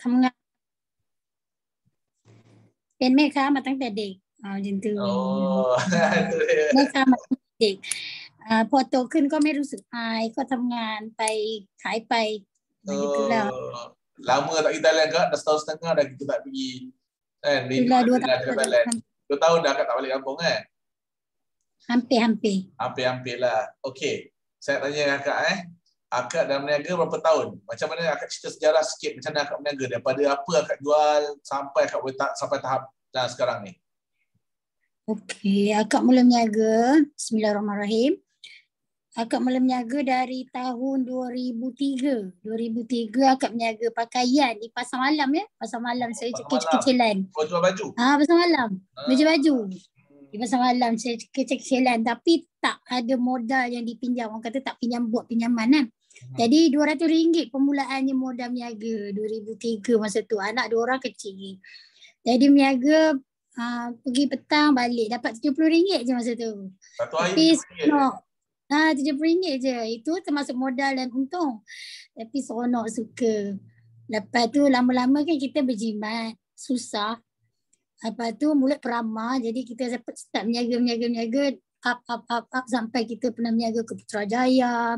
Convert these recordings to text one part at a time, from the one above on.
ทำงานเป็นแม่ค้ามาตั้งแต่เด็กจนถึง แม่ค้ามาตั้งแต่เด็กพอโตขึ้นก็ไม่รู้สึกอายก็ทำงานไปขายไปgitu lah. Lama tak pergi Thailand kak? Dah setahun setengah dah kita tak pergi. Ni Sudah 2 tahun ke Thailand. 2 tahun dah kak tak balik kampung kan? Hampir-hampir. Hampir-hampir lah. Okey. Saya tanya kakak akak dah berniaga berapa tahun? Macam mana akak cerita sejarah sikit macam mana akak berniaga daripada apa akak jual sampai akak boleh sampai tahap sekarang ni? Okey, akak mula berniaga Bismillahirrahmanirrahim. Akak mula berniaga dari tahun 2003. 2003 akak berniaga pakaian di pasar malam ya. Pasar malam saya kecil-kecilan. Oh, jual baju? Pasar malam. Baju-baju. Di pasar malam saya kecil-kecilan tapi tak ada modal yang dipinjam. Orang kata tak buat pinjaman kan. Jadi RM200 permulaannya modal berniaga 2003 masa tu. Anak 2 orang kecil. Jadi berniaga pergi petang balik dapat RM70 je masa tu. Satu hari tapi seronok. RM70 je. Itu termasuk modal dan untung. Tapi seronok suka. Lepas tu lama-lama kan kita berjimat. Susah. Lepas tu mulut peramah. Jadi kita dapat start berniaga. Up sampai kita pernah berniaga ke Putrajaya.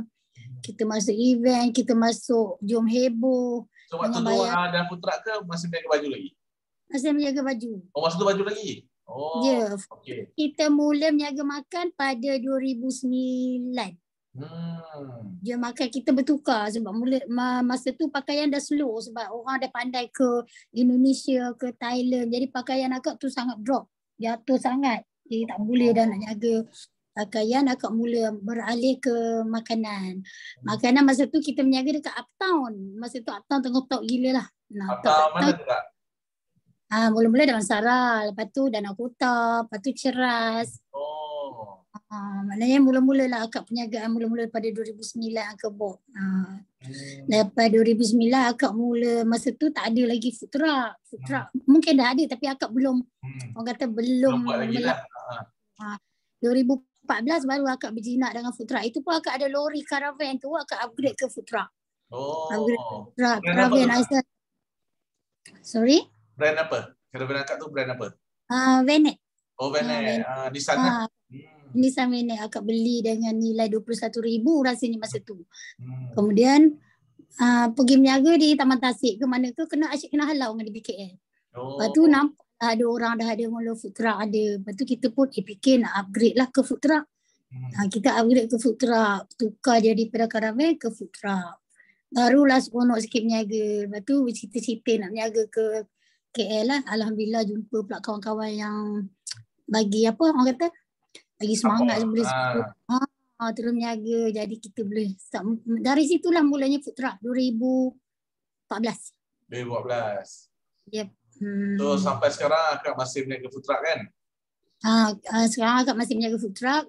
Kita masuk event. Kita masuk Jom Heboh. So waktu tu ada Putra ke masih berniaga baju lagi? Masih berniaga baju. Oh masa tu baju lagi? Oh, ya. Okay. Kita mula berniaga makan pada 2009. Dia makan kita bertukar sebab masa tu pakaian dah slow sebab orang dah pandai ke Indonesia, ke Thailand. Jadi pakaian akak tu sangat drop. Jatuh sangat. Jadi tak boleh dah nak jaga pakaian. Akak mula beralih ke makanan. Makanan masa tu kita berniaga dekat Uptown. Masa tu Uptown tengah top gila lah. Uptown mana tu tak? Mula-mula Damansara, lepas tu Danau Kota, lepas tu Ceras. Maknanya mula-mula lah akak perniagaan mula-mula pada 2009 akak buat. Lepas 2009 akak mula, masa tu tak ada lagi food truck. Mungkin dah ada tapi akak belum, orang kata belum buat lagi lah. 2014 baru akak berjinak dengan food truck. Itu pun akak ada lori caravan tu, akak upgrade ke food truck. Upgrade food truck, caravan asal. Sorry? Brand apa? Caravan akak tu brand apa? Venet. Oh, Venet. Nissan lah. Nissan Venet akak beli dengan nilai RM21,000 rasanya masa tu. Kemudian pergi berniaga di Taman Tasik ke mana ke asyik kena halau dengan di BKL. Lepas tu nampak ada orang dah ada mula food truck ada. Lepas tu kita pun fikir nak upgrade lah ke food truck. Kita upgrade ke food truck. Tukar jadi daripada caravan ke food truck. Barulah seronok sikit berniaga. Lepas tu bercita-cita nak berniaga ke KL lah. Alhamdulillah jumpa pula kawan-kawan yang bagi apa orang kata bagi semangat boleh terus berniaga. Jadi kita boleh start. Dari situlah mulanya food truck 2014. Yep. So sampai sekarang akak masih berniaga food truck kan? Sekarang akak masih berniaga food truck.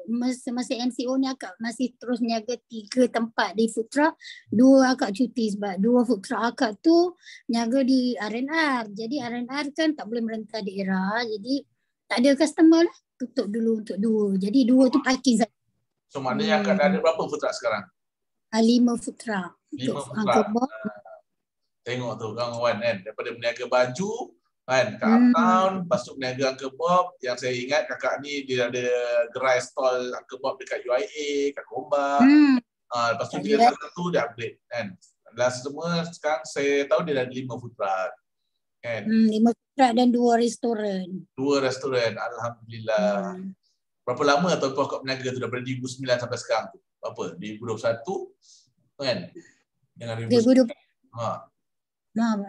Masa MCO ni akak masih terus berniaga 3 tempat di food truck. 2 akak cuti sebab 2 food truck akak tu berniaga di R&R. Jadi R&R kan tak boleh merentah daerah. Jadi tak ada customer lah. Tutup dulu untuk 2. Jadi 2 tu parking saja. So maknanya akak dah ada berapa food truck sekarang? 5 food truck. 5 food truck. Tengok tu kawan-kawan kan. Daripada berniaga baju kan kat Uptown, lepas tu berniaga Uncle Bob. Yang saya ingat kakak ni dia ada gerai stall Uncle Bob dekat UIA, kat Gombak. Lepas tu dia satu dia upgrade kan. Last semua sekarang saya tahu dia dah ada 5 food truck kan. 5 food truck dan 2 restoran. 2 restoran, alhamdulillah. Berapa lama tempoh kau berniaga tu daripada 2009 sampai sekarang tu? Berapa? 2021 kan? Dengan 2020.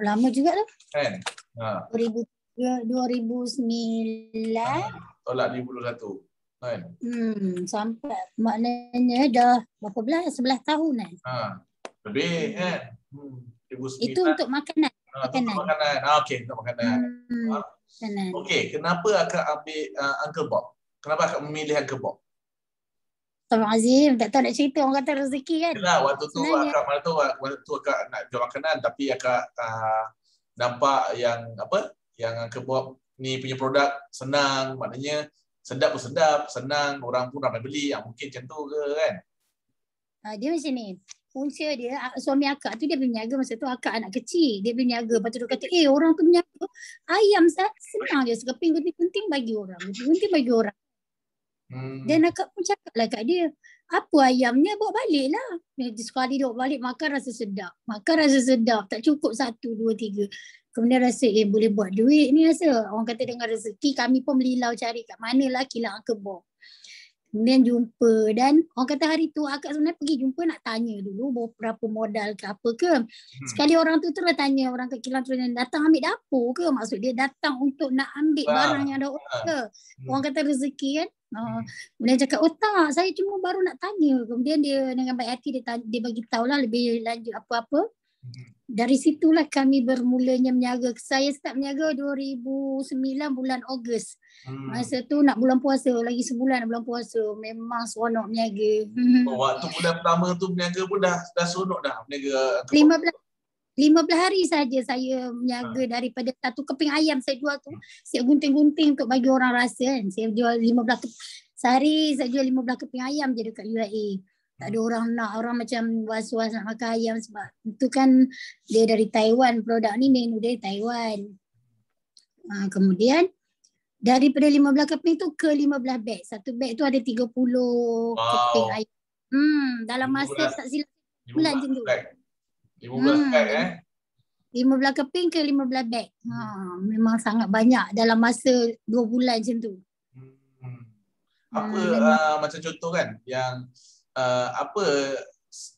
Lama juga lah. Kan? 2009. Tolak 2021. Kan? Sampai maknanya dah berapa belas? 11 tahun kan? Lebih kan? 2009. Itu untuk makanan. Makanan. Okey, untuk makanan. Okey, kenapa akak ambil Uncle Bob? Kenapa akak memilih Uncle Bob? Azim, tak tahu nak cerita orang kata rezeki kan. Yalah, waktu tu akak waktu tu akak nak jual makanan tapi akak nampak yang apa? Yang Uncle Bob ni punya produk senang, maknanya sedap pun sedap, senang, orang pun ramai beli. Yang mungkin macam tu ke kan? Dia macam ni. punca dia, suami akak tu dia berniaga masa tu, akak anak kecil. Dia berniaga. Lepas tu dia kata, orang tu berniaga ayam senang je. Sekeping gunting-gunting bagi orang. Gunting-gunting bagi orang. Dan akak pun cakap lah kat dia, apa ayamnya, bawa balik lah. Sekali dia bawa balik, makan rasa sedap. Tak cukup 1, 2, 3. Kemudian rasa boleh buat duit ni rasa. Orang kata dengan rezeki, kami pun melilau cari kat mana lah kilang kebab. Kemudian jumpa, dan orang kata hari tu akak sebenarnya pergi jumpa nak tanya dulu berapa modal ke apa ke. Sekali orang tu terus tanya, orang kat kilang tu datang ambil dapur ke? Maksud dia datang untuk nak ambil barang yang ada orang ke? Orang kata rezeki kan. Kemudian cakap, tak, saya cuma baru nak tanya. Kemudian dia dengan baik hati dia bagi tahulah lebih lanjut apa-apa. Dari situlah kami bermulanya berniaga. Saya start berniaga 2009 bulan Ogos. Masa tu nak bulan puasa, lagi sebulan nak bulan puasa. Memang seronok berniaga. Waktu bulan pertama tu berniaga pun dah seronok dah berniaga. 15 hari saja saya berniaga. Daripada satu keping ayam saya jual tu, saya gunting-gunting untuk bagi orang rasa kan. Saya jual 15 sehari, saya jual 15 keping ayam je dekat UAE. Tak ada orang nak, orang macam was-was nak makan ayam sebab itu kan dia dari Taiwan, produk ni menu dari Taiwan. Kemudian daripada 15 keping tu ke 15 beg. Satu beg tu ada 30 keping ayam. Dalam masa tak silap bulan macam tu. 15 beg 15 keping ke 15 beg. Memang sangat banyak dalam masa 2 bulan macam tu. Apa macam contoh kan yang apa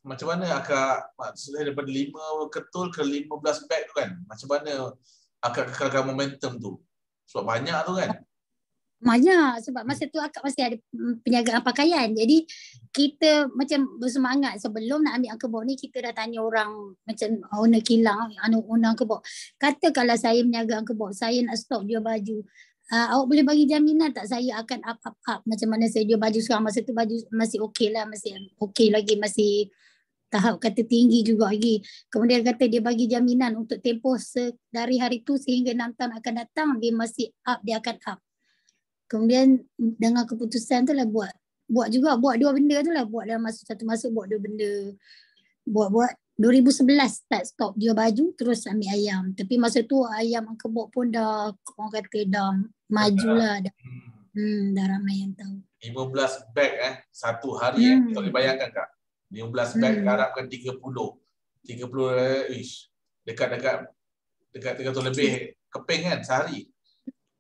macam mana akak maksudnya daripada 5 ketul ke 15 beg tu kan, macam mana akak kekalkan momentum tu sebab banyak tu kan? Banyak sebab masa tu akak masih ada perniagaan pakaian. Jadi kita macam bersemangat sebelum nak ambil angkebok ni, kita dah tanya orang macam owner kilang, owner angkebok. Kata kalau saya berniaga angkebok, saya nak stop jual baju. Awak boleh bagi jaminan tak saya akan up macam mana saya jual baju sekarang. Masa tu baju masih okey lah, masih okey lagi, masih tahap kata tinggi juga lagi. Kemudian kata dia bagi jaminan untuk tempoh dari hari tu sehingga 6 tahun akan datang, dia masih up, dia akan up. Kemudian dengan keputusan tu lah buat 2 benda tu lah. Buat dalam satu masa buat 2 benda. Buat 2011 stop jual baju, terus ambil ayam. Tapi masa tu ayam angkebok pun dah, orang kata dah maju lah. Dah ramai yang tahu. 15 beg satu hari tak boleh bayangkan kak. 15 beg harapkan 30 dekat 300 lebih keping kan sehari.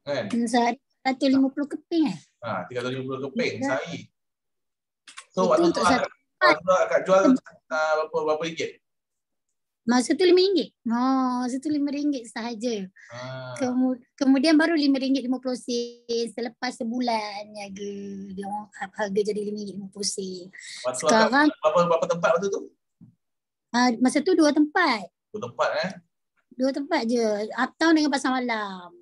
Kan? Sehari 150 keping 350 keping sehari. So waktu tu akak jual berapa ringgit? Masa tu RM5. Masa tu RM5 sahaja. Kemudian baru RM5.50 selepas sebulan niaga. Dia harga jadi RM5.50. Sekarang berapa tempat waktu tu? Masa tu 2 tempat. 2 tempat 2 tempat je. Uptown dengan Pasar Malam.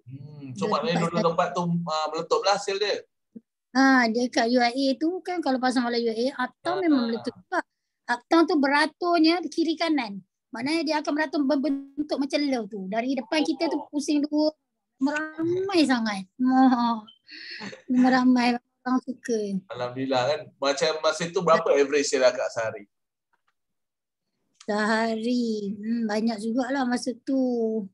So maknanya 2 tempat tu meletup lah hasil dia. Dekat UAE tu kan, kalau Pasar Malam UAE, Uptown memang meletup. Uptown tu beraturnya kiri kanan. Maknanya dia akan beratur berbentuk macam love tu. Dari depan kita tu pusing dua. Meramai sangat. Meramai, orang suka. Alhamdulillah kan. Macam masa tu berapa average sale akak sehari? Sehari. Banyak jugalah masa tu.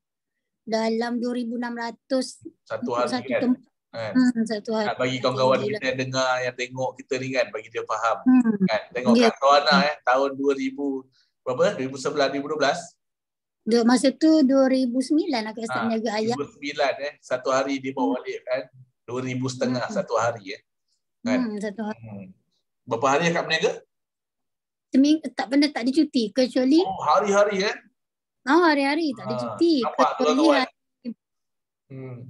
Dalam 2,600. Satu hari satu kan? Satu hari. Nak bagi kawan-kawan kita yang dengar, yang tengok kita ni kan, bagi dia faham. Kan? Tengok Kak Rohana tahun 2000 berapa? 2011, 2012? Masa tu 2009 aku start menjaga ayam. 2009 satu hari dia bawa balik kan. 2,500 satu hari kan. Satu hari. Berapa hari akak berniaga? Seminggu tak pernah tak ada cuti kecuali hari-hari hari-hari tak ada cuti. Nampak kecuali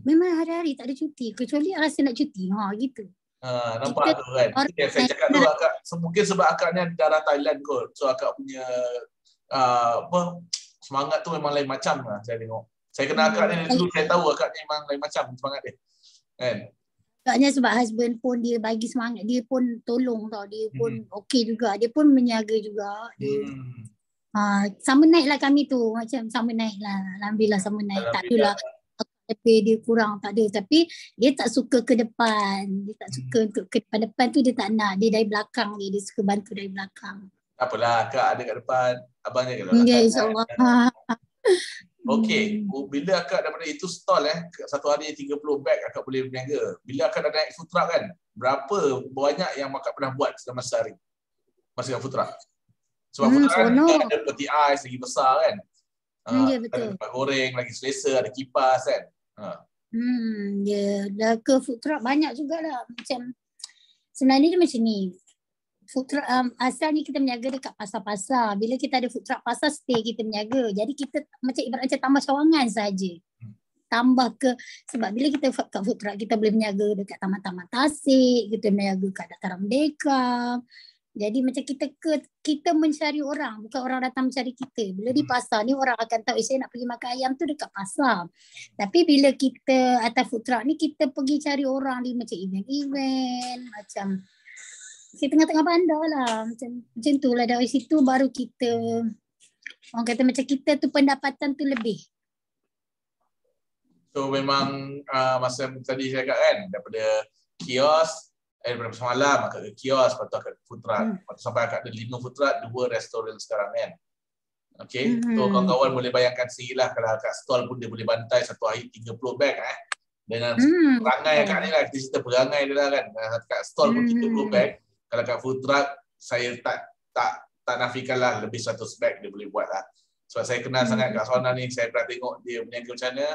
memang hari-hari tak ada cuti kecuali rasa nak cuti. Gitu. Nampak tu kan. Yang saya cakap tu akak mungkin sebab akak ni darah Thailand kot. So akak punya semangat tu memang lain macam lah saya tengok. Saya kenal akak ni dulu, saya tahu akak ni memang lain macam semangat dia. Kan? Agaknya sebab husband pun dia bagi semangat, dia pun tolong tau, dia pun okey juga, dia pun menjaga juga. Dia sama naik lah kami tu, macam sama naik lah. Alhamdulillah sama naik. Tak adalah tapi dia kurang, tak ada. Tapi dia tak suka ke depan. Dia tak suka untuk ke depan tu, dia tak nak. Dia dari belakang dia suka bantu dari belakang. Apalah, Kak ada kat depan. Abang jaga lah. Ya, insyaAllah. Okey, bila akak daripada itu stall satu hari 30 beg akak boleh berniaga. Bila akak dah naik food truck kan, berapa banyak yang akak pernah buat dalam sehari? Masa food truck. Sebab food truck kan ada peti ais lagi besar kan. Ya, betul. Ada tempat goreng, lagi selesa, ada kipas kan. Ya, dah ke food truck banyak jugalah. Macam sebenarnya dia macam ni. Food truck asalnya kita berniaga dekat pasar-pasar. Bila kita ada food truck pasar, stay kita berniaga. Jadi kita macam ibarat macam tambah cawangan saja. Tambah ke, sebab bila kita kat food truck, kita boleh berniaga dekat Taman-Taman Tasik, kita berniaga kat Dataran Merdeka. Jadi macam kita mencari orang, bukan orang datang mencari kita. Bila di pasar ni orang akan tahu, saya nak pergi makan ayam tu dekat pasar. Tapi bila kita atas food truck ni, kita pergi cari orang di macam event-event, macam kita tengah-tengah bandar lah. Macam tu lah. Dari situ baru kita, orang kata macam kita tu pendapatan tu lebih. So memang masa tadi saya cakap kan, daripada kios, daripada semalam akak ke kios, lepas tu akak ke food truck. Lepas tu sampai akak ada 5 food truck, 2 restoran sekarang kan. Okay, so kawan-kawan boleh bayangkan sendiri lah kalau akak stall pun dia boleh bantai satu hari 30 beg dengan perangai akak ni lah, kita cerita perangai dia lah kan. Akak stall pun 30 beg. Kalau kat food truck, saya tak nafikan lah lebih 100 beg dia boleh buat lah. Sebab saya kenal sangat Kak Sona ni, saya pernah tengok dia berniaga macam mana.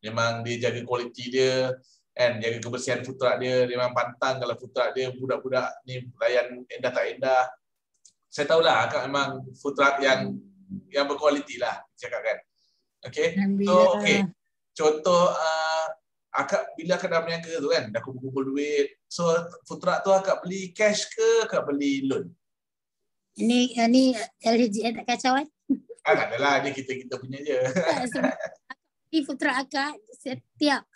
Memang dia jaga kualiti dia, kan, jaga kebersihan food truck dia. Dia memang pantang kalau food truck dia budak-budak ni layan endah tak endah. Saya tahulah Kak memang food truck yang berkualiti lah, cakap kan. Okay, so okay. Contoh, akak bila akak dah berniaga tu kan, dah kumpul-kumpul duit. So food truck tu akak beli cash ke akak beli loan? Ni LHGN tak kacau kan? Tak adalah, ni kita punya je. Di food truck akak, setiap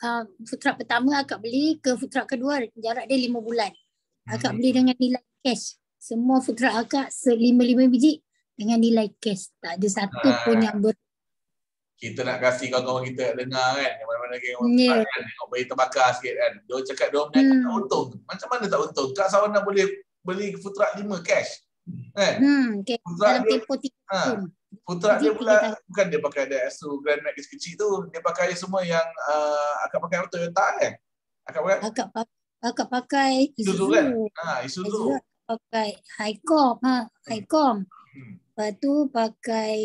food truck pertama akak beli ke food truck kedua, jarak dia 5 bulan. Akak beli dengan nilai cash. Semua food truck akak 5 biji dengan nilai cash. Tak ada satu pun yang kita nak kasih kawan-kawan kita dengar kan, yang mana-mana yang kan, tengok bayi terbakar sikit kan. Dia cakap dia berniaga tak untung. Macam mana tak untung? Kak Sawana boleh beli food truck 5 cash. Kan? Okay. Dalam tempoh 3 tahun. Food truck dia pula bukan dia pakai ada Astro Grand Max kecil tu. Dia pakai semua yang akak pakai Toyota kan? Akak pakai Isuzu kan? Isuzu. Pakai Highcom. Lepas tu pakai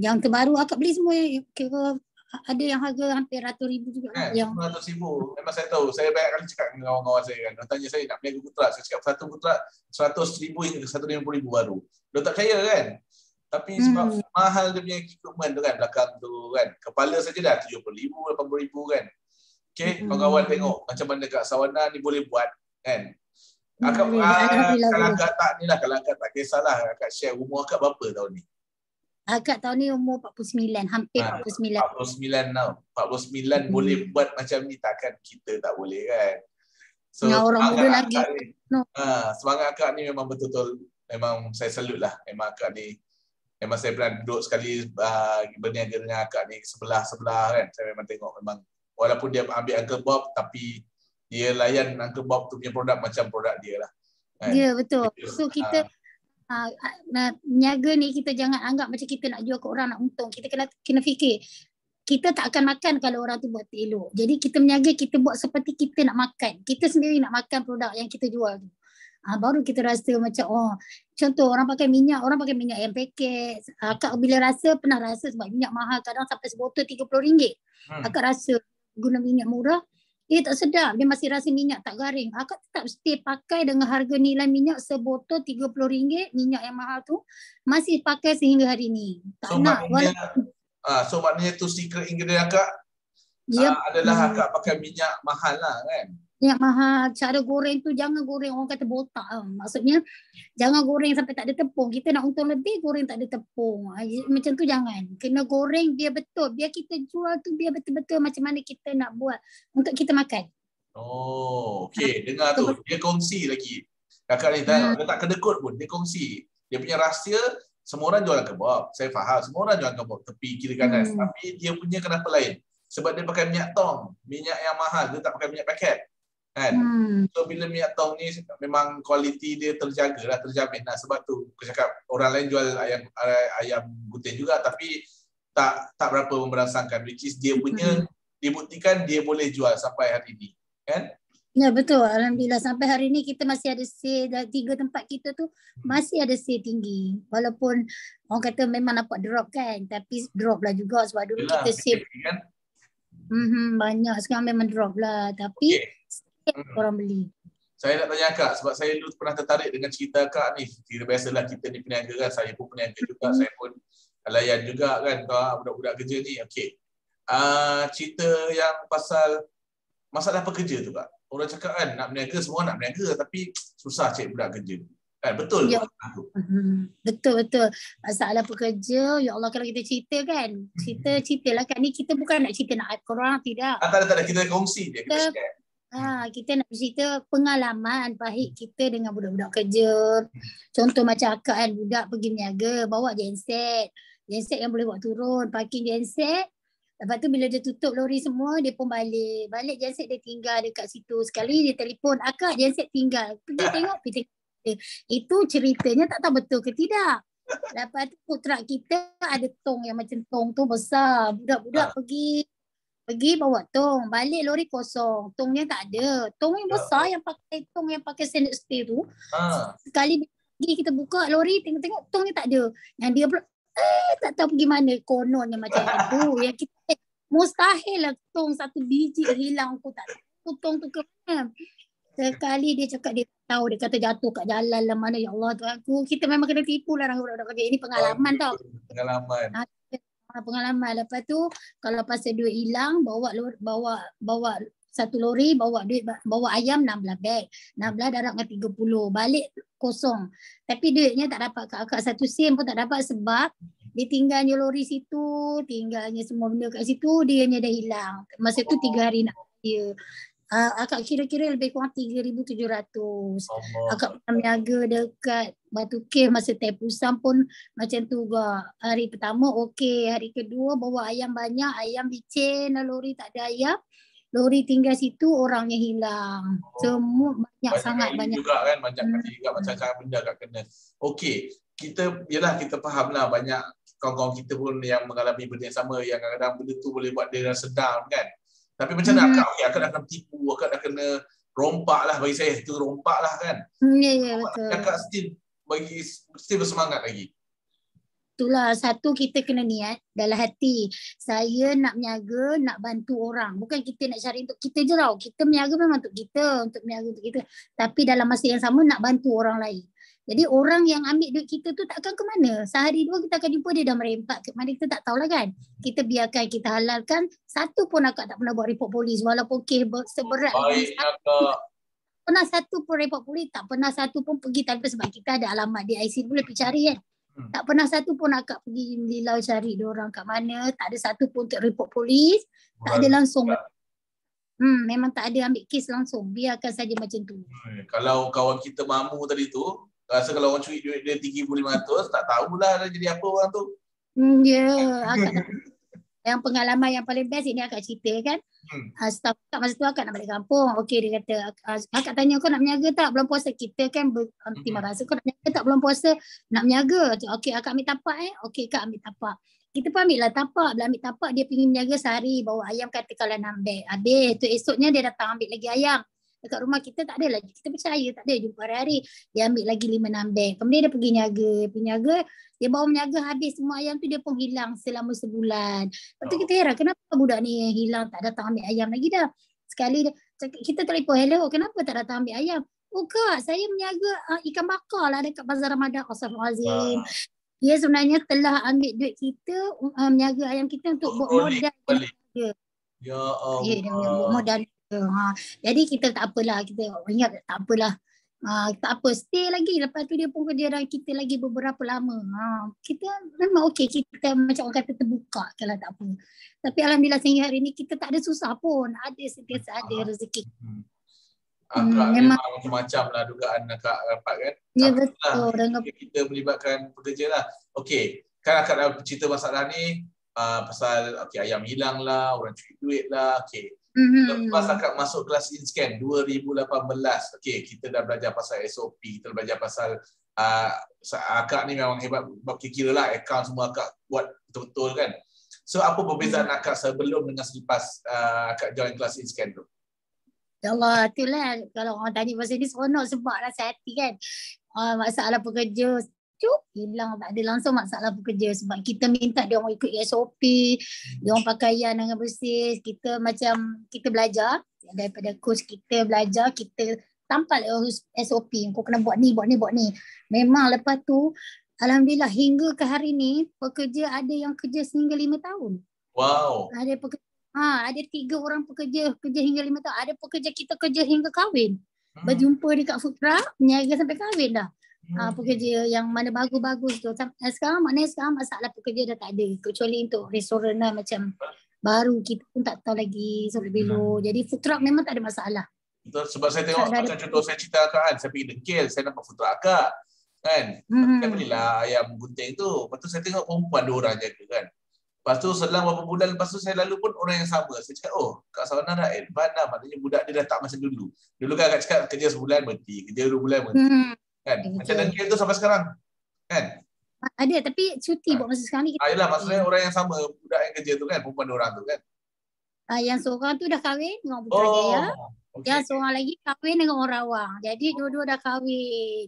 yang terbaru akak beli semua, kira ada yang harga hampir ratus ribu juga. Yang ratus ribu. Memang saya tahu. Saya banyak kali cakap dengan kawan-kawan saya kan. Dia tanya saya nak berniaga food truck. Saya cakap satu food truck 100,000 hingga 150,000 baru. Dia tak percaya kan. Tapi sebab mahal dia punya equipment tu kan, belakang tu kan. Kepala saja dah 70,000, 80,000 kan. Okay, kawan-kawan tengok macam mana Kak Sawana ni boleh buat kan. Kalau akak tak ni lah, kalau akak tak kisahlah, akak share umur akak berapa tahun ni? Akak tahun ni umur 49, hampir 49. 49 tau. 49 boleh buat macam ni, takkan kita tak boleh kan. So orang muda lagi. Semangat akak ni memang betul-betul, memang saya salute lah. Memang akak ni, memang saya pernah duduk sekali berniaga dengan akak ni sebelah-sebelah kan. Saya memang tengok memang, walaupun dia ambil Uncle Bob, tapi dia layan Uncle Bob tu punya produk macam produk dia lah. Kan? Ya, betul. So kita niaga ni kita jangan anggap macam kita nak jual ke orang nak untung. Kita kena fikir kita tak akan makan kalau orang tu buat elok. Jadi kita berniaga, kita buat seperti kita nak makan. Kita sendiri nak makan produk yang kita jual tu. Baru kita rasa macam contoh orang pakai minyak yang paket. Akak bila pernah rasa sebab minyak mahal, kadang sampai sebotol RM30. Akak rasa guna minyak murah, tak sedap, dia masih rasa minyak tak garing. Akak tetap stay pakai dengan harga nilai minyak sebotol RM30, minyak yang mahal tu masih pakai sehingga hari ni. Tak nak so maknanya tu secret ingredient akak adalah akak pakai minyak mahal lah kan. Minyak mahal, cara goreng tu jangan goreng orang kata botak. Maksudnya jangan goreng sampai tak ada tepung. Kita nak untung lebih, goreng tak ada tepung. Macam tu jangan. Kena goreng biar betul. Biar kita jual tu biar betul-betul macam mana kita nak buat untuk kita makan. Oh, okey. Dengar tu. Dia kongsi lagi. Kakak ni dia tak kedekut pun. Dia kongsi. Dia punya rahsia, semua orang jual kebab. Saya faham. Semua orang jual kebab tepi kiri kanan. Tapi dia punya kenapa lain? Sebab dia pakai minyak tong. Minyak yang mahal. Dia tak pakai minyak paket. kan. So bila minyak tong ni memang kualiti dia terjamin lah. Sebab tu aku cakap orang lain jual ayam gutin juga tapi tak berapa memberangsangkan, which is dia punya dibuktikan dia boleh jual sampai hari ni, kan. Ya betul, alhamdulillah sampai hari ni kita masih ada sale. 3 tempat kita tu masih ada sale tinggi. Walaupun orang kata memang nampak drop kan, tapi drop lah juga sebab dulu Yalah, kita sale kan? Banyak, sekarang memang drop lah, tapi orang beli. Saya nak tanya Kak, sebab saya dulu pernah tertarik dengan cerita Kak ni. Biasalah kita ni peniaga kan, saya pun peniaga juga, saya pun layan juga kan budak-budak kerja ni. Okey. Cerita yang pasal masalah pekerja tu Kak. Orang cakap kan nak berniaga, semua nak berniaga tapi susah cari budak kerja. Kan betul ya. Betul. Masalah pekerja, ya Allah, kalau kita cerita kan, ceritalah kan ni, kita bukan nak cerita nak korang, tidak. Tak ada, kita kongsi dia, kita share. Kita nak cerita pengalaman pahit kita dengan budak-budak kerja. Contoh macam akak kan, budak pergi berniaga, bawa genset yang boleh buat turun, parking genset. Lepas tu bila dia tutup lori semua, dia pun balik genset dia tinggal dekat situ. Sekali dia telefon, akak genset tinggal, pergi tengok. Itu ceritanya tak tahu betul ke tidak. Lepas tu food truck kita ada tong yang macam tong tu besar. Budak-budak pergi bawa tong, balik lori kosong, tongnya tak ada. Tong yang besar yang pakai stainless steel tu. Sekali kita buka lori, tengok tongnya tak ada. Yang dia pula tak tahu pergi mana, kononnya macam itu. Yang kita mustahil lah tong satu biji hilang, aku tak tahu tong tu ke mana. Sekali dia cakap dia tahu, dia kata jatuh kat jalan lah mana, ya Allah tu aku. Kita memang kena tipu lah budak-budak kerja. Ini pengalaman tau. Pengalaman. Lepas tu kalau pasal duit hilang, bawa satu lori, bawa ayam 16 beg. 16 darab dengan 30. Balik kosong. Tapi duitnya tak dapat, akak satu sen pun tak dapat sebab dia tinggalnya lori situ, tinggalnya semua benda kat situ, dianya dah hilang. Masa tu 3 hari nak dia. Akak kira-kira lebih kurang 3,700. Akak pernah berniaga dekat Batu Cave masa Tepusam pun macam tu juga. Hari pertama okey, hari kedua bawa ayam banyak, ayam licin, lori tak ada ayam. Lori tinggal situ, orangnya hilang. Semua banyak juga kan, banyak kali juga macam-macam benda kat kena. Okey, kita fahamlah banyak kawan-kawan kita pun yang mengalami benda yang sama, yang kadang-kadang benda tu boleh buat dia rasa down kan. Tapi macam mana akak dah kena tipu, akak dah kena rompak lah, bagi saya itu rompak lah kan. Ya, betul. Akak still bersemangat lagi. Itulah, satu, kita kena niat dalam hati. Saya nak berniaga, nak bantu orang. Bukan kita nak cari untuk kita je tau. Kita berniaga memang untuk berniaga untuk kita. Tapi dalam masa yang sama nak bantu orang lain. Jadi orang yang ambil duit kita tu takkan ke mana. Sehari dua kita akan jumpa dia dah merempat ke mana, kita tak tahulah kan. Kita biarkan, kita halalkan. Satu pun akak tak pernah buat report polis. Walaupun kes seberat. Pernah satu pun report polis, tak pernah satu pun pergi tanpa sebab kita ada alamat di IC, boleh pergi cari kan. Tak pernah satu pun akak pergi lilau cari diorang kat mana. Tak ada satu pun untuk report polis. Tak ada langsung. Memang tak ada ambil kes langsung. Biarkan saja macam tu. Kalau kawan kita Mamu tadi tu, rasa kalau orang curi duit dia 3,500, tak tahulah dah jadi apa orang tu. Akak yang pengalaman yang paling best ini akak cerita kan. Staff akak masa tu akak nak balik kampung. Okey, dia kata, akak tanya kau nak berniaga tak bulan puasa? Kita kan bertimbang rasa, kau nak berniaga tak bulan puasa? Nak berniaga. Okey, akak ambil tapak Okey, kak ambil tapak. Kita pun ambil lah tapak. Bila ambil tapak, dia pergi berniaga sehari, bawa ayam katakanlah 6 beg. Habis tu esoknya dia datang ambil lagi ayam. Dekat rumah kita tak ada lagi. Kita percaya tak ada, jumpa hari-hari. Dia ambil lagi 5-6 beg. Kemudian dia pergi niaga. Dia bawa berniaga, habis semua ayam tu dia pun hilang selama sebulan. Lepas tu kita heran, kenapa budak ni hilang, tak datang ambil ayam lagi dah. Sekali kita telefon, hello, kenapa tak datang ambil ayam? Oh kak, saya berniaga ikan bakar lah dekat Bazar Ramadan. Astaghfirullahaladzim. Dia sebenarnya telah ambil duit kita, berniaga ayam kita untuk buat modal. Ya Allah. Buat modal. Jadi kita tak apalah, kita ingat tak apalah. Tak apa, stay lagi. Lepas tu dia pun kerja dengan kita lagi beberapa lama. Kita memang okey, kita macam orang kata terbuka kalau tak apa. Tapi alhamdulillah sehingga hari ni kita tak ada susah pun. Ada sentiasa ada rezeki. Akak memang macam-macam lah dugaan akak dapat kan. Ya betul. Kita melibatkan pekerja lah. Okey, kan akak dah cerita masalah ni pasal ayam hilang lah, orang curi duit lah. Okey, Lepas akak masuk kelas InScan 2018, okey, kita dah belajar pasal SOP, kita belajar pasal akak ni memang hebat buat kira lah, akaun semua akak buat betul-betul kan. So apa perbezaan akak sebelum dengan selepas akak join kelas InScan tu? Ya Allah, itulah kalau orang tanya pasal ni seronok sebab rasa hati kan. Masalah pekerja hilang, tak ada langsung masalah pekerja sebab kita minta dia orang ikut SOP, dia orang pakaian dengan bersih, kita macam kita belajar daripada coach kita belajar, kita tampal SOP, kau kena buat ni, buat ni, buat ni. Memang lepas tu alhamdulillah hingga ke hari ni pekerja ada yang kerja sehingga 5 tahun. Wow. Ada pekerja ada 3 orang pekerja hingga 5 tahun. Ada pekerja kita kerja hingga kahwin. Berjumpa dekat food truck, berniaga sampai kahwin dah. Pekerja yang mana bagus-bagus tu. Sekarang masalah pekerja dah tak ada. Kecuali untuk restoran lah macam baru kita pun tak tahu lagi Soleh Belo. Jadi food truck memang tak ada masalah. Betul, sebab saya tengok macam contoh saya cerita akak kan, saya pergi dengkil, saya nampak food truck akak kan. Saya belilah ayam gunting tu. Lepas tu saya tengok perempuan 2 orang jaga kan. Lepas tu selang beberapa bulan lepas tu saya lalu pun orang yang sama. Saya cakap, oh Kak Sawana dah advance dah. Maknanya budak dia dah tak macam dulu. Dulu kan Kak cakap kerja sebulan berhenti, kerja 2 bulan berhenti. Kan? Macam dengkil tu sampai sekarang. Kan? Ada tapi cuti buat masa sekarang ni. Yelah, maksudnya orang yang sama, budak yang kerja tu kan, perempuan 2 orang tu kan. Yang seorang tu dah kahwin dengan Putrajaya. Okay. Yang seorang lagi kahwin dengan orang Rawang. Jadi dua-dua dah kahwin.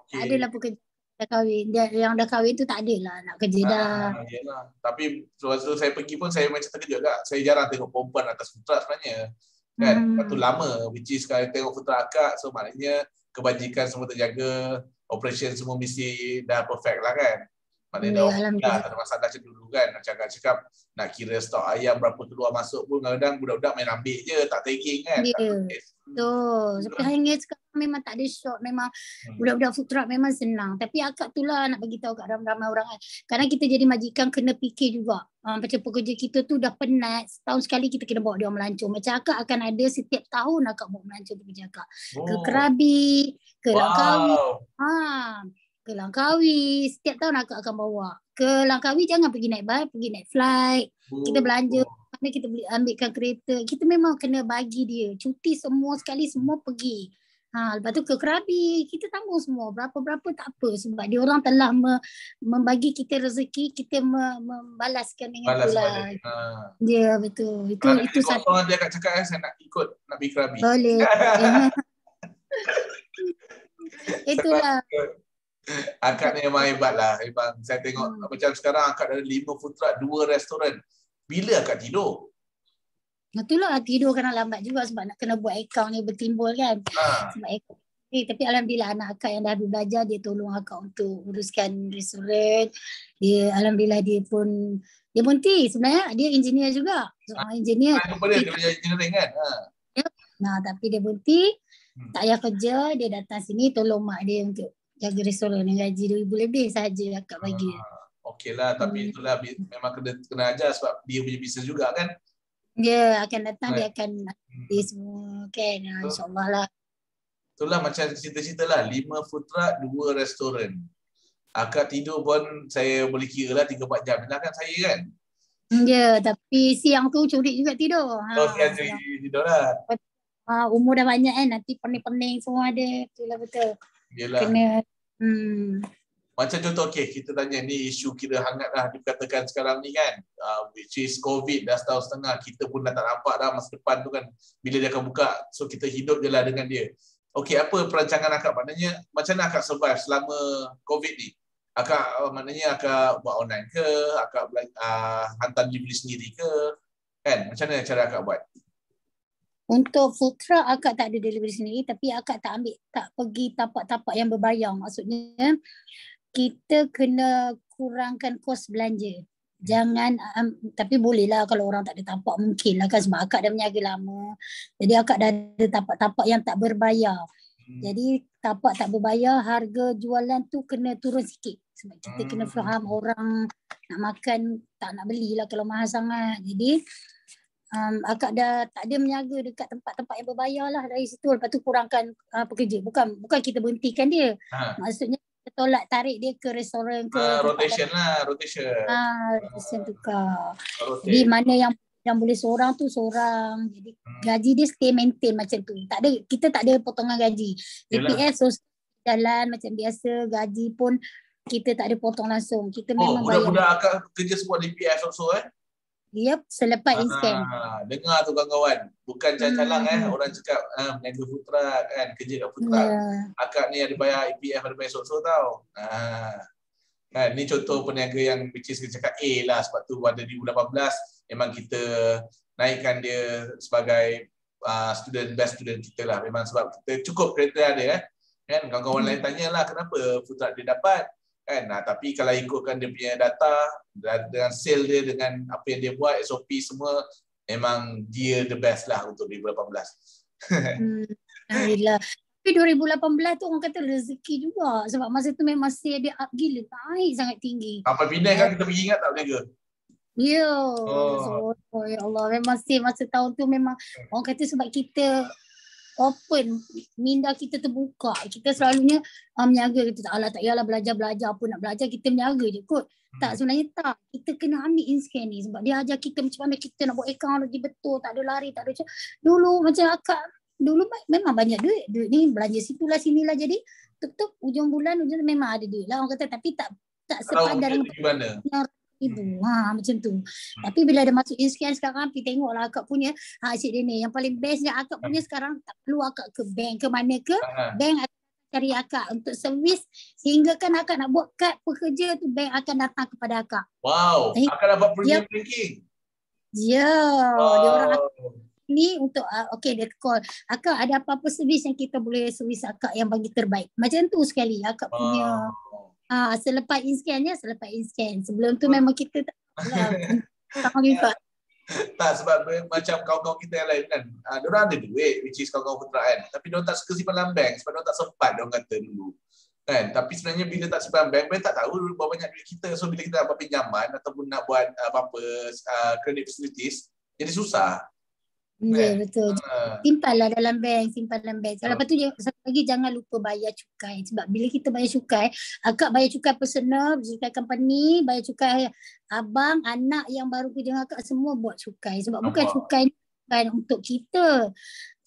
Tak adalah pekerja dah kahwin. Yang dah kahwin tu tak adalah nak kerja dah. Yelah. Tapi waktu saya pergi pun saya macam terkejut tak. Saya jarang tengok perempuan atas food truck sebenarnya. Kan? Lepas tu lama. Which is kalau tengok food truck akak, so maknanya kebajikan semua terjaga. Operation semua mesti dah perfect lah kan. Maknanya dah tak ada masalah macam dulu kan. Macam Kak cakap nak kira stok ayam berapa keluar masuk pun kadang-kadang budak-budak main ambil je, tak tagging kan. Betul. Sampai hingga sekarang memang tak ada shop. Memang budak-budak food truck memang senang. Tapi akak tu lah nak bagi tahu kat ramai orang kan. Kadang kita jadi majikan kena fikir juga. Macam pekerja kita tu dah penat. Setahun sekali kita kena bawa dia melancong. Macam akak akan ada setiap tahun akak bawa melancong pekerja akak. Ke Krabi, ke Langkawi. Ke Langkawi. Setiap tahun akak akan bawa. Ke Langkawi jangan pergi naik bas, pergi naik flight. Kita belanja. Mana kita boleh ambilkan kereta. Kita memang kena bagi dia. Cuti semua sekali, semua pergi. Lepas tu ke Krabi, kita tanggung semua. Berapa-berapa tak apa. Sebab dia orang telah membagi kita rezeki, kita membalaskan dengan itulah. Ya, betul. Itu satu. Kalau dia kat cakap, saya nak ikut, nak pergi Krabi. Boleh. Itulah. Akak ni memang hebat lah. Saya tengok macam sekarang akak ada 5 food truck, 2 restoran. Bila akak tidur? Itulah tidur kena lambat juga sebab nak kena buat akaun ni bertimbul kan. Sebab akaun. Tapi alhamdulillah anak akak yang dah belajar dia tolong akak untuk uruskan restoran. Dia alhamdulillah dia pun sebenarnya dia engineer juga. Engineer. Dia belajar engineering kan? Tapi dia berhenti. Tak payah kerja, dia datang sini tolong mak dia untuk jaga restoran yang gaji 2,000 lebih sahaja akak bagi. Okeylah, tapi itulah memang kena ajar sebab dia punya bisnes juga kan. Dia akan datang, dia akan dia semua kan. InsyaAllah lah. Itulah macam cerita-cerita lah. 5 food truck, 2 restoran. Akak tidur pun saya boleh kira lah 3-4 jam lah kan saya kan. Ya, tapi siang tu curi juga tidur. Siang tidur lah. Umur dah banyak kan, nanti pening-pening semua ada. Itulah betul. Yelah. Kena macam contoh, kita tanya ni isu kira hangat lah dikatakan sekarang ni kan, which is COVID dah setahun setengah, kita pun dah tak nampak dah masa depan tu kan, bila dia akan buka, so kita hidup je lah dengan dia. Apa perancangan akak, maknanya macam mana akak survive selama COVID ni? Maknanya akak buat online ke, akak hantar delivery sendiri ke, kan? Macam mana cara akak buat? Untuk food truck akak tak ada delivery sendiri, tapi akak tak pergi tapak-tapak yang berbayar. Maksudnya kita kena kurangkan kos belanja. Jangan tapi bolehlah kalau orang tak ada tapak mungkin lah kan, sebab akak dah berniaga lama. Jadi akak dah ada tapak-tapak yang tak berbayar. Jadi tapak tak berbayar, harga jualan tu kena turun sikit. Sebab kita kena faham orang nak makan tak nak belilah kalau mahal sangat. Jadi akak dah tak ada berniaga dekat tempat-tempat yang berbayar lah dari situ. Lepas tu kurangkan pekerja. Bukan kita berhentikan dia. Maksudnya kita tolak tarik dia ke restoran ke rotation lah, rotation. Rotation tukar. Jadi mana yang yang boleh seorang tu seorang. Jadi gaji dia stay maintain macam tu. Tak ada, kita tak ada potongan gaji. EPF sosial jalan macam biasa, gaji pun kita tak ada potong langsung. Kita memang bayar. Budak-budak akak kerja semua di EPF also Yep, selepas in-scan. Dengar tu kawan-kawan. Bukan calang-calang orang cakap meniaga food truck kan, kerja kat food truck. Akak ni ada bayar EPF, ada bayar so-so tau. Kan, ni contoh peniaga yang which is kita cakap A lah, sebab tu pada 2018 memang kita naikkan dia sebagai best student kita lah. Memang sebab kita cukup kriteria dia kan. Kawan-kawan lain tanyalah kenapa food truck dia dapat kan. Tapi kalau ikutkan dia punya data dengan sale dia, dengan apa yang dia buat, SOP semua, memang dia the best lah untuk 2018. Alhamdulillah. Tapi 2018 tu orang kata rezeki juga. Sebab masa tu memang sale dia up gila. Naik sangat tinggi. Apa Penang kan kita pergi ingat tak berniaga? Ya. Ya Allah. Memang sale masa tahun tu memang orang kata sebab kita open, minda kita terbuka. Kita selalunya meniaga. Kita tak payahlah belajar apa nak belajar. Kita meniaga je kot. Tak, sebenarnya tak. Kita kena ambil in-scan ni. Sebab dia ajar kita macam mana kita nak buat account lagi betul. Tak ada lari, tak ada macam. Dulu macam akak, dulu memang banyak duit. Duit ni belanja situlah sinilah. Jadi tuk-tuk ujung bulan memang ada duit lah. Orang kata tapi tak sepadan dengan ibu. Macam tu. Tapi bila ada masuk in-scan sekarang, pergi tengoklah akak punya. Asyik dia ni. Yang paling bestnya akak punya sekarang, tak perlu akak ke bank ke mana ke. Bank akan cari akak untuk servis. Sehingga kan akak nak buat kad pekerja tu, bank akan datang kepada akak. Wow. Akak dapat premium banking. Ya. Dia orang ni untuk dia call akak, ada apa-apa servis yang kita boleh servis akak yang bagi terbaik. Macam tu sekali akak punya. Selepas in-scan. Sebelum tu memang kita tak tak, sebab macam kawan-kawan kita yang lain kan, diorang ada duit, which is kawan-kawan putra kan, tapi diorang tak suka simpan dalam bank sebab diorang tak sempat, diorang kata dulu kan. Tapi sebenarnya bila tak simpan bank tak tahu berapa banyak duit kita. So bila kita nak buat pinjaman ataupun nak buat apa-apa credit facilities, jadi susah. Ya, betul. Simpanlah dalam bank. Lepas tu satu lagi, jangan lupa bayar cukai. Sebab bila kita bayar cukai, akak bayar cukai personal, cukai company, bayar cukai abang, anak yang baru kerja dengan akak, semua buat cukai. Sebab bukan cukai untuk kita.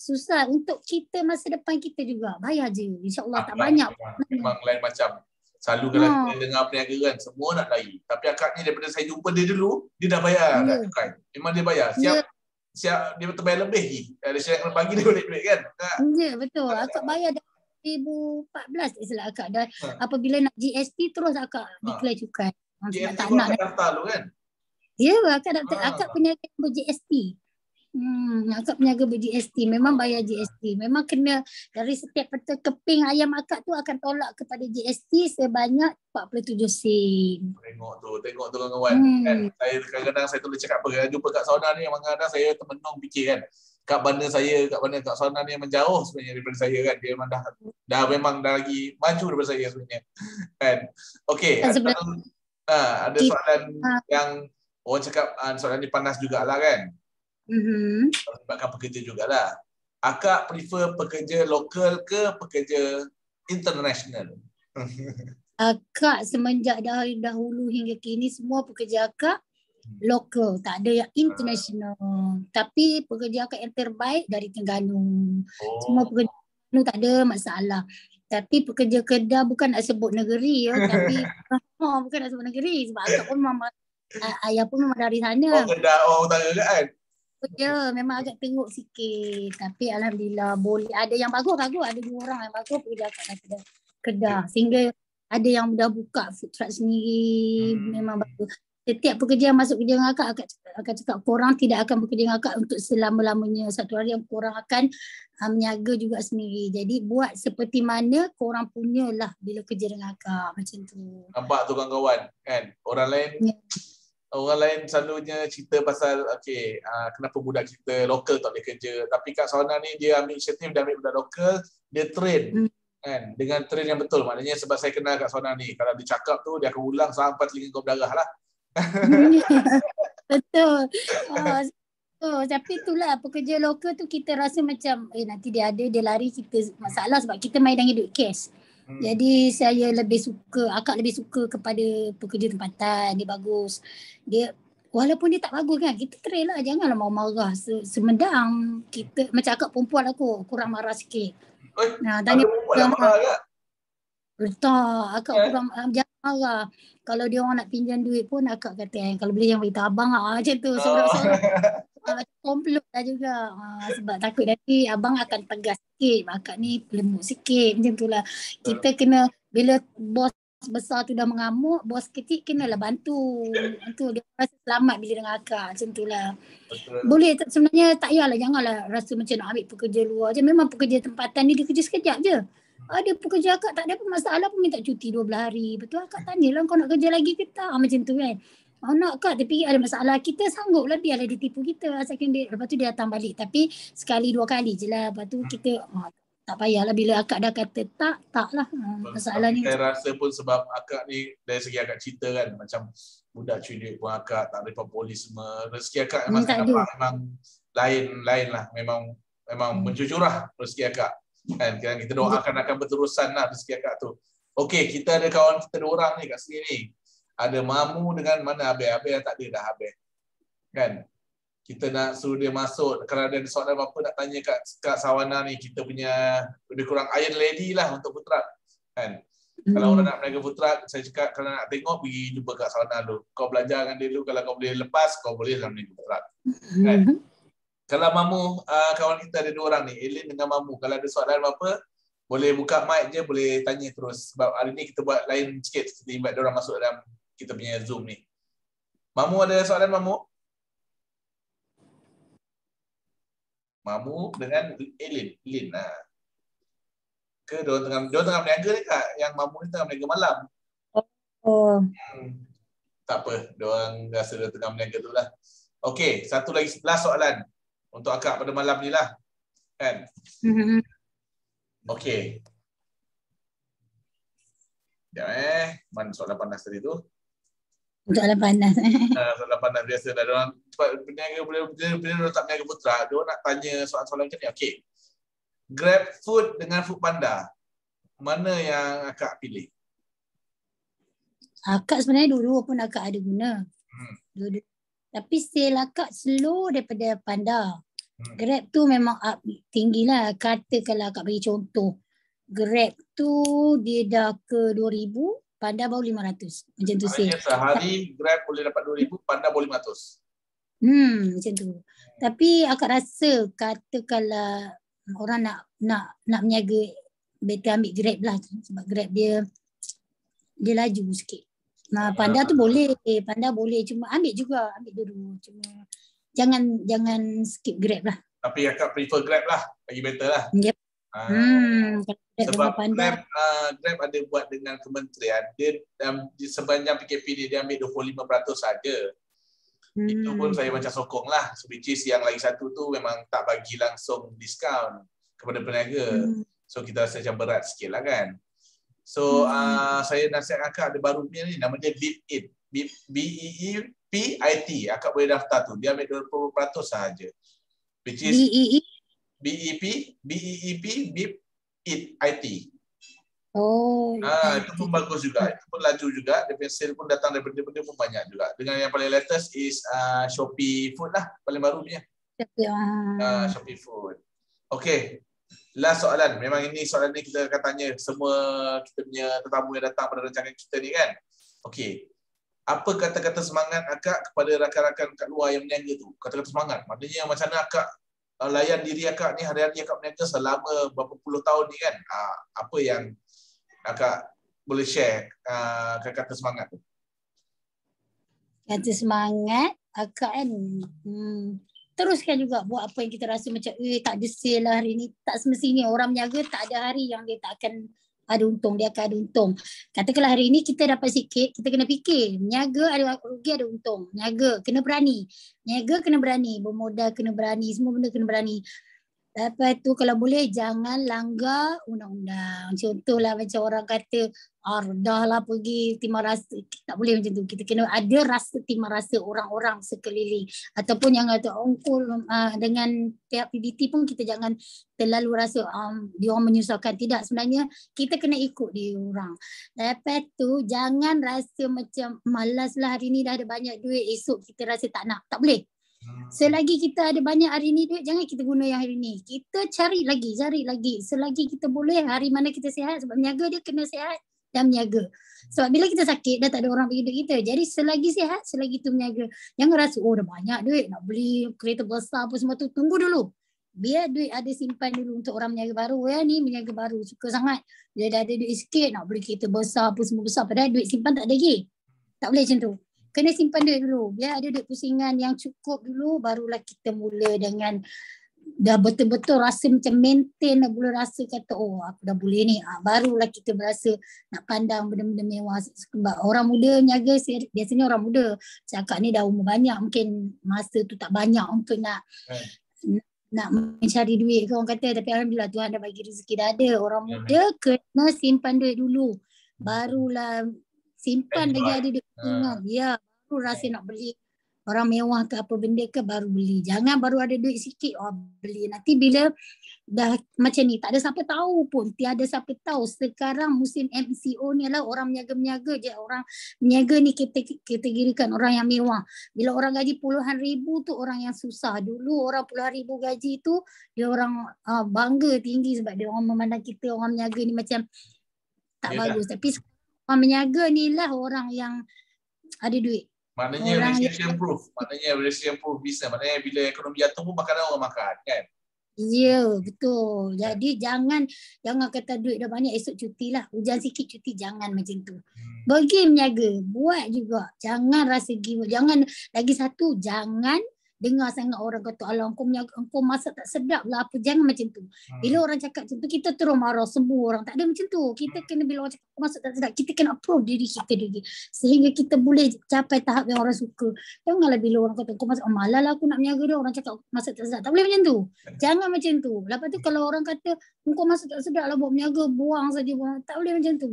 Susah untuk kita masa depan kita juga. Bayar je. InsyaAllah tak banyak. Memang lain macam. Selalu kalau kita dengar peniaga kan, semua nak lari. Tapi akak ni daripada saya jumpa dia dulu, dia dah bayar cukai. Memang dia bayar. Siap dia terbayar lebih lagi. Ada syarat kena bagi dia balik duit kan. Ya, betul. Akak bayar dah 2014 tak akak dah. Apabila nak GST terus akak declare cukai. GST tak nak daftar dulu kan? Ya, akak daftar. Akak peniaga ber-GST. Akak peniaga ber-GST. Memang bayar GST. Memang kena dari setiap petel keping ayam akak tu akan tolak kepada GST sebanyak 47 sen. Tengok tu kawan-kawan. Kan? Saya kadang-kadang saya tulis cakap apa, jumpa Kak Sona ni, kadang-kadang saya termenung fikir kan. Kak Sona ni yang menjauh sebenarnya daripada saya kan. Dia memang dah memang dah lagi maju daripada saya sebenarnya. Kan? Okey, ada soalan yang orang cakap soalan ni panas jugalah kan. Sebabkan pekerja jugalah. Akak prefer pekerja lokal ke pekerja international? Akak semenjak dari dahulu hingga kini semua pekerja akak lokal, tak ada yang international. Tapi pekerja akak yang terbaik dari Terengganu. Semua pekerja Terengganu tak ada masalah. Tapi pekerja Kedah, bukan nak sebut negeri tapi bukan nak sebut negeri sebab akak pun memang ayah pun memang dari sana. Kedah utara kan? Ya, memang agak tengok sikit. Tapi alhamdulillah boleh. Ada yang bagus. Ada 2 orang yang bagus pekerja akak Kedah. Sehingga ada yang dah buka food truck sendiri. Memang bagus. Setiap pekerja yang masuk kerja dengan akak cakap korang tidak akan bekerja dengan akak untuk selama-lamanya. Satu hari yang korang akan meniaga juga sendiri. Jadi buat seperti mana korang punyalah bila kerja dengan akak. Macam tu. Nampak tu kawan-kawan kan? Orang lain selalunya cerita pasal kenapa budak kita lokal tak boleh kerja. Tapi Kak Sona ni dia ambil inisiatif, dia ambil budak lokal, dia train kan, dengan train yang betul. Maknanya sebab saya kenal Kak Sona ni, kalau dia cakap tu dia akan ulang sampai telinga kau berdarah lah. Betul. Tapi itulah pekerja lokal tu kita rasa macam nanti dia lari kita masalah sebab kita main dengan duit cash. Jadi akak lebih suka kepada pekerja tempatan. Dia bagus. Dia walaupun dia tak bagus kan, kita try lah, janganlah mau marah semedang. Kita macam akak perempuan aku, kurang marah sikit. Tanya perempuan lah marah tak? Tak, akak kurang, jangan marah. Kalau dia orang nak pinjam duit pun akak kata, kalau boleh jangan beritahu abang lah, macam tu, sorang-sorang. Komplot lah juga. Sebab takut nanti abang akan tegas sikit, akak ni lembut sikit, macam tu lah. Kita kena, bila bos besar tu dah mengamuk, bos kecil kenalah bantu. Tu dia rasa selamat bila dengan akak, macam tu lah. Boleh, sebenarnya tak payahlah, janganlah rasa macam nak ambil pekerja luar je. Memang pekerja tempatan ni dia kerja sekejap je. Ada pekerja akak tak ada pun masalah pun minta cuti 12 hari. Betul, akak tanyalah kau nak kerja lagi ke tak? Macam tu kan. Nak kak, tapi ada masalah, kita sanggup lah, biarlah dia tipu kita. Asalkan dia, lepas tu dia datang balik. Tapi sekali 2 kali je lah. Lepas tu kita tak payahlah, bila akak dah kata tak lah. Masalahnya. Saya rasa pun sebab akak ni, dari segi akak cerita kan, macam budak curi duit pun akak tak report polis semua. Rezeki akak memang saya nampak memang lain lah. Memang menjujurah rezeki akak. Kan kita doakan akan berterusan lah rezeki akak tu. Okey, kita ada kawan kita 2 orang ni kat sini ni. Ada Mamu dengan mana Abel yang tak ada dah Abel. Kan? Kita nak suruh dia masuk. Kalau ada soalan apa nak tanya kat Sawana ni, kita punya lebih kurang Iron Lady lah untuk Futrak. Kan? Kalau orang nak berniaga Futrak, saya cakap kalau nak tengok, pergi jumpa kat Sawana dulu. Kau belajar dengan dia dulu. Kalau kau boleh lepas, kau boleh dalam berniaga Futrak. Kan? Kalau Mamu, kawan kita ada 2 orang ni, Elin dengan Mamu. Kalau ada soalan apa, boleh buka mic je, boleh tanya terus. Sebab hari ni kita buat lain sikit. Kita invite dia orang masuk dalam kita punya Zoom ni. Mamu ada soalan, Mamu? Mamu dengan Elin. Ke dia tengah berniaga ni kak? Yang Mamu ni tengah berniaga malam. Tak apa, dia orang rasa dia tengah berniaga tu lah. Okey, satu lagi last soalan untuk akak pada malam ni lah. Kan? Okey. Sekejap mana soalan panas tadi tu? Soalan panas. Soalan panas biasa dah. Dia orang berniaga, bila tak berniaga Futra, dia orang nak tanya soalan-soalan macam ni. Okey. Grab Food dengan Food Panda, mana yang akak pilih? Akak sebenarnya dulu pun akak ada guna. Dulu. Tapi sale akak slow daripada Panda. Grab tu memang tinggi lah. Katakanlah akak bagi contoh. Grab tu dia dah ke 2,000, Panda baru 500. Macam tu sale. Sehari Grab boleh dapat 2,000, Panda baru 500. Macam tu. Tapi akak rasa katakanlah orang nak berniaga, better ambil Grab lah. Sebab Grab dia laju sikit. Panda tu boleh, Panda boleh, cuma ambil dulu. Cuma jangan skip Grab lah. Tapi akak prefer Grab lah, lagi better lah. Yep. Sebab Grab ada buat dengan kementerian, dia sepanjang PKP dia ambil 25% saja. Itu pun saya macam sokong lah. So, which is yang lagi satu tu memang tak bagi langsung diskaun kepada peniaga. So kita rasa macam berat sikit lah kan. So saya nasihat akak ada baru punya ni, nama dia Beep-It. BEEPIT. Akak boleh daftar tu. Dia ambil 20% sahaja. Which is BEEP Beep-It. Itu pun bagus juga. Itu pun laju juga. Dia sale pun datang daripada benda pun banyak juga. Dengan yang paling latest is Shopee Food lah. Paling baru punya. Shopee Food. Okay. Last soalan. Memang ini soalan ni kita akan tanya semua kita punya tetamu yang datang pada rancangan kita ni kan. Okay. Apa kata-kata semangat akak kepada rakan-rakan kat luar yang berniaga tu? Kata-kata semangat. Maknanya macam mana akak layan diri akak ni hari-hari akak berniaga selama berapa puluh tahun ni kan. Apa yang akak boleh share kata-kata semangat tu? Kata semangat akak kan teruskan juga buat apa yang kita rasa macam tak ada sale lah hari ni. Tak semestinya orang berniaga tak ada hari yang dia tak akan ada untung, dia akan ada untung. Katakanlah hari ni kita dapat sikit, kita kena fikir, niaga ada rugi ada untung. Niaga kena berani. Bermodal kena berani, semua benda kena berani. Lepas tu kalau boleh jangan langgar undang-undang. Contohlah macam orang kata, dah lah pergi timah rasa. Tak boleh macam tu. Kita kena ada rasa timah rasa orang-orang sekeliling. Ataupun yang kata dengan pihak PBT pun kita jangan terlalu rasa dia orang menyusahkan. Tidak, sebenarnya kita kena ikut dia orang. Lepas tu jangan rasa macam malas lah hari ni dah ada banyak duit, esok kita rasa tak nak. Tak boleh. Selagi kita ada banyak hari ni duit, jangan kita guna yang hari ni. Kita cari lagi. Selagi kita boleh, hari mana kita sihat, sebab meniaga dia kena sihat dan meniaga. Sebab bila kita sakit, dah tak ada orang bagi duit kita. Jadi selagi sihat, selagi tu meniaga. Jangan rasa, dah banyak duit, nak beli kereta besar apa semua tu. Tunggu dulu. Biar duit ada simpan dulu untuk orang meniaga baru. Ya ni meniaga baru, suka sangat. Dia dah ada duit sikit, nak beli kereta besar apa semua besar. Padahal duit simpan tak ada lagi. Tak boleh macam tu. Kena simpan duit dulu. Biar ada duit pusingan yang cukup dulu, barulah kita mula dengan dah betul-betul rasa macam maintain, dah boleh rasa kata aku dah boleh ni. Barulah kita berasa nak pandang benda-benda mewah. Sebab orang muda niaga, biasanya orang muda cakap ni dah umur banyak, mungkin masa tu tak banyak untuk nak mencari duit ke orang kata. Tapi alhamdulillah Tuhan dah bagi rezeki, dah ada. Orang muda kena simpan duit dulu, barulah simpan lagi ada duit pusingan. Ya, baru rasa nak beli orang mewah ke apa benda ke baru beli. Jangan baru ada duit sikit beli. Nanti bila dah macam ni, tak ada siapa tahu pun. Tiada siapa tahu. Sekarang musim MCO ni adalah orang meniaga-meniaga je. Orang meniaga ni kita kategorikan orang yang mewah. Bila orang gaji puluhan ribu tu orang yang susah. Dulu orang puluhan ribu gaji tu dia orang bangga tinggi sebab dia orang memandang kita orang meniaga ni macam tak bagus. Tapi orang meniaga ni lah orang yang ada duit. Maknanya recession proof. Maknanya recession proof business. Maknanya bila ekonomi jatuh pun makanan orang makan kan. Ya, betul. Jadi jangan kata duit dah banyak esok cuti lah. Hujan sikit cuti, jangan macam tu. Bagi meniaga, buat juga. Jangan rasa giwa. Jangan, lagi satu, jangan dengar sangat orang kata alah engkau masak tak sedap lah apa. Jangan macam tu. Bila orang cakap macam tu, kita terus marah semua orang. Tak ada macam tu. Kita kena, bila orang cakap masak tak sedap, kita kena approve diri kita dulu sehingga kita boleh capai tahap yang orang suka. Janganlah bila orang kata engkau masak malah lah aku nak meniaga dia, orang cakap masak tak sedap. Tak boleh macam tu. Jangan macam tu. Lepas tu kalau orang kata engkau masak tak sedap lah buat meniaga, buang saja. Tak boleh macam tu.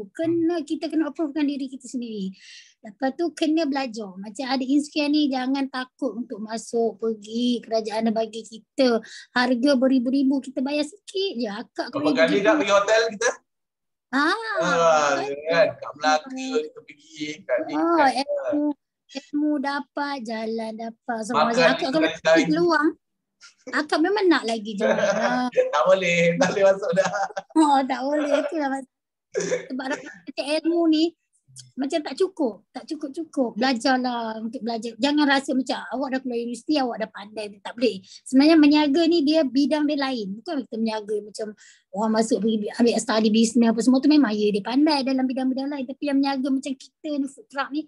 Kita kena approvekan diri kita sendiri. Lepas tu kena belajar. Macam ada Inskian ni, jangan takut untuk masuk, pergi. Kerajaan dah bagi kita harga beribu-ribu, kita bayar sikit je. Akak berapa kali tak pergi hotel kita? Kan? Kat Melaka kita pergi. Ilmu dapat, jalan dapat. So, makan akak kalau pergi peluang, akak memang nak lagi jual. Tak boleh masuk dah. Tak boleh. Itulah sebab macam ilmu ni macam tak cukup. Belajarlah untuk belajar. Jangan rasa macam awak dah keluar universiti, awak dah pandai. Tak boleh. Sebenarnya meniaga ni dia bidang dia lain. Bukan kita meniaga macam orang masuk pergi ambil study business apa semua tu, memang dia pandai dalam bidang-bidang lain. Tapi yang meniaga macam kita ni, food truck ni,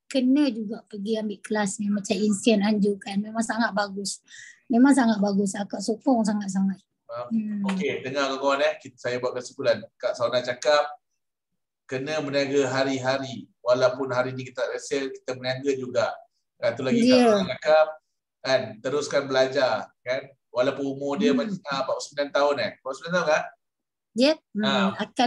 kena juga pergi ambil kelas ni. Macam Insian anjurkan. Memang sangat bagus. Akak sokong sangat-sangat. Okey, dengar kawan-kawan saya buat kesimpulan. Kak Sauna cakap kena meniaga hari-hari. Walaupun hari ni kita tak sale, kita meniaga juga. Itu lagi Kak Sauna cakap kan, teruskan belajar kan. Walaupun umur dia macam 49 tahun 49 tahun kan? Yep.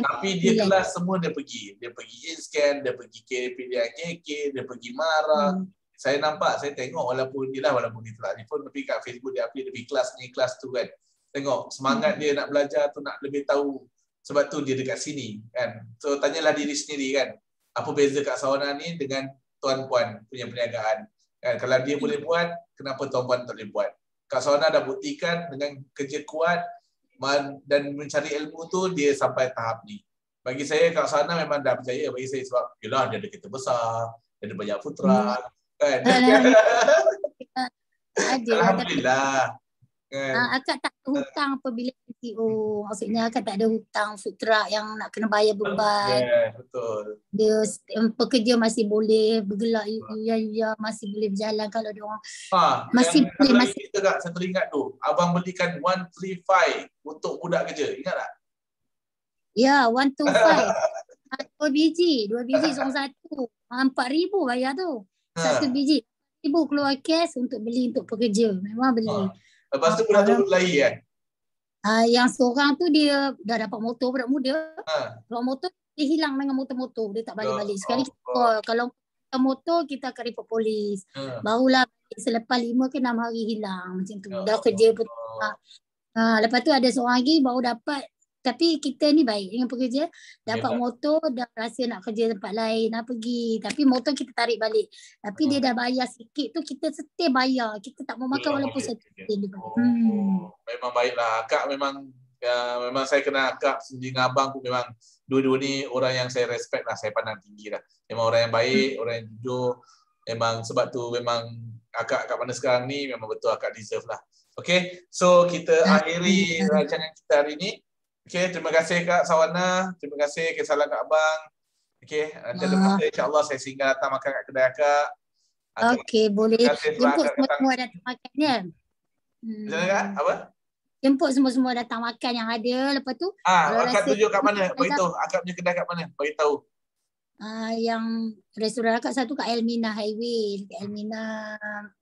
Tapi dia kelas semua dia pergi. Dia pergi Inscan, dia pergi KK, dia pergi Mara. Saya nampak, saya tengok walaupun dia tak telefon, tapi kat Facebook dia update, dia pergi kelas ni, kelas tu kan. Tengok semangat dia nak belajar tu, nak lebih tahu. Sebab tu dia dekat sini kan. So tanyalah diri sendiri kan, apa beza Kak Sauna ni dengan tuan-puan punya perniagaan kan. Kalau dia boleh buat, kenapa tuan-puan tak boleh buat? Kak Sauna dah buktikan dengan kerja kuat dan mencari ilmu tu dia sampai tahap ni. Bagi saya Kak Sauna memang dah percaya bagi saya, sebab yalah dia ada kereta besar, dia ada banyak food truck kan. Alhamdulillah. Akak tak ada hutang apabila MCO. Maksudnya akak tak ada hutang food truck yang nak kena bayar beban. Betul. Dia pekerja masih boleh bergerak, masih boleh berjalan kalau dia orang masih boleh. Saya teringat tu, abang belikan 135 untuk budak kerja. Ingat tak? Ya, 125. 2 biji seorang satu. 4,000 bayar tu. 1 biji. 1,000 keluar cash untuk beli untuk pekerja. Memang beli. Lepas tu budak tu berlari kan? Yang seorang tu dia dah dapat motor budak muda. Dapat motor, dia hilang dengan motor-motor. Dia tak balik-balik. Sekali kita kalau motor, kita akan report polis. Barulah selepas 5 ke 6 hari hilang. Macam tu. Dah kerja pun. Lepas tu ada seorang lagi baru dapat. Tapi kita ni baik dengan pekerja. Dapat motor, dah rasa nak kerja tempat lain, nak pergi. Tapi motor kita tarik balik. Tapi dia dah bayar sikit tu, kita still bayar. Kita tak mau makan walaupun satu. Memang baiklah. Akak memang saya kenal akak sendiri dengan abang pun memang dua-dua ni orang yang saya respect lah. Saya pandang tinggi lah. Memang orang yang baik, orang yang jujur. Memang sebab tu memang akak kat mana sekarang ni memang betul akak deserve lah. Okay, so kita akhiri rancangan kita hari ni. Okay, terima kasih Kak Sawana. Terima kasih salam Kak Abang. Okay, nanti ada masa insyaAllah saya singgah datang makan kat kedai Kak. Okay, boleh. Jemput semua datang makan ya. Macam Kak? Apa? Jemput semua datang makan yang ada. Lepas tu akak tunjuk kat mana? Beritahu akak punya kedai kat mana? Beritahu. Yang restoran akak satu kat Elmina Highway.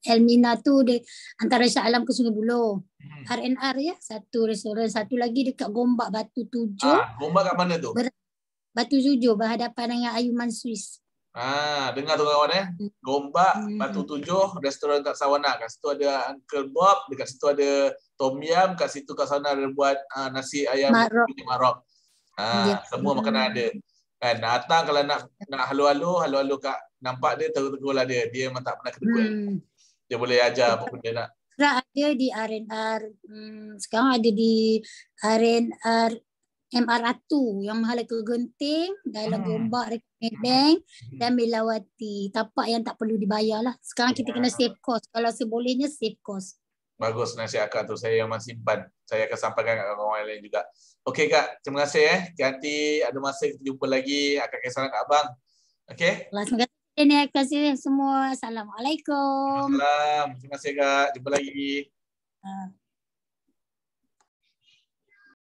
Elmina tu dia antara Shah Alam ke Sungai Buloh. R&R ya, satu restoran. Satu lagi dekat Gombak Batu 7. Gombak kat mana tu? Batu 7 berhadapan dengan Ayuman Swiss. Dengar tu kawan Gombak Batu 7, restoran kat Sawana. Kat situ ada Uncle Bob, dekat situ ada Tom Yam, kat situ kat sana ada buat nasi ayam Marok. Semua makanan ada. Kan datang kalau nak halu-halu Kak nampak dia tegur lah dia memang tak pernah kedua. Dia boleh ajar apa pun dia nak. Sekarang ada di R&R, sekarang ada di R&R MR Ratu yang Mahala ke Genting, dalam Gombak, Redbank dan Melawati. Tapak yang tak perlu dibayar lah. Sekarang kita kena save cost. Kalau sebolehnya save cost. Bagus nasihat akak tu, saya memang simpan. Saya akan sampaikan kat orang lain juga. Okey Kak, terima kasih Nanti ada masa kita jumpa lagi. Akak kisah kat abang. Okey? Terima kasih semua. Assalamualaikum. Terima kasih Kak. Jumpa lagi.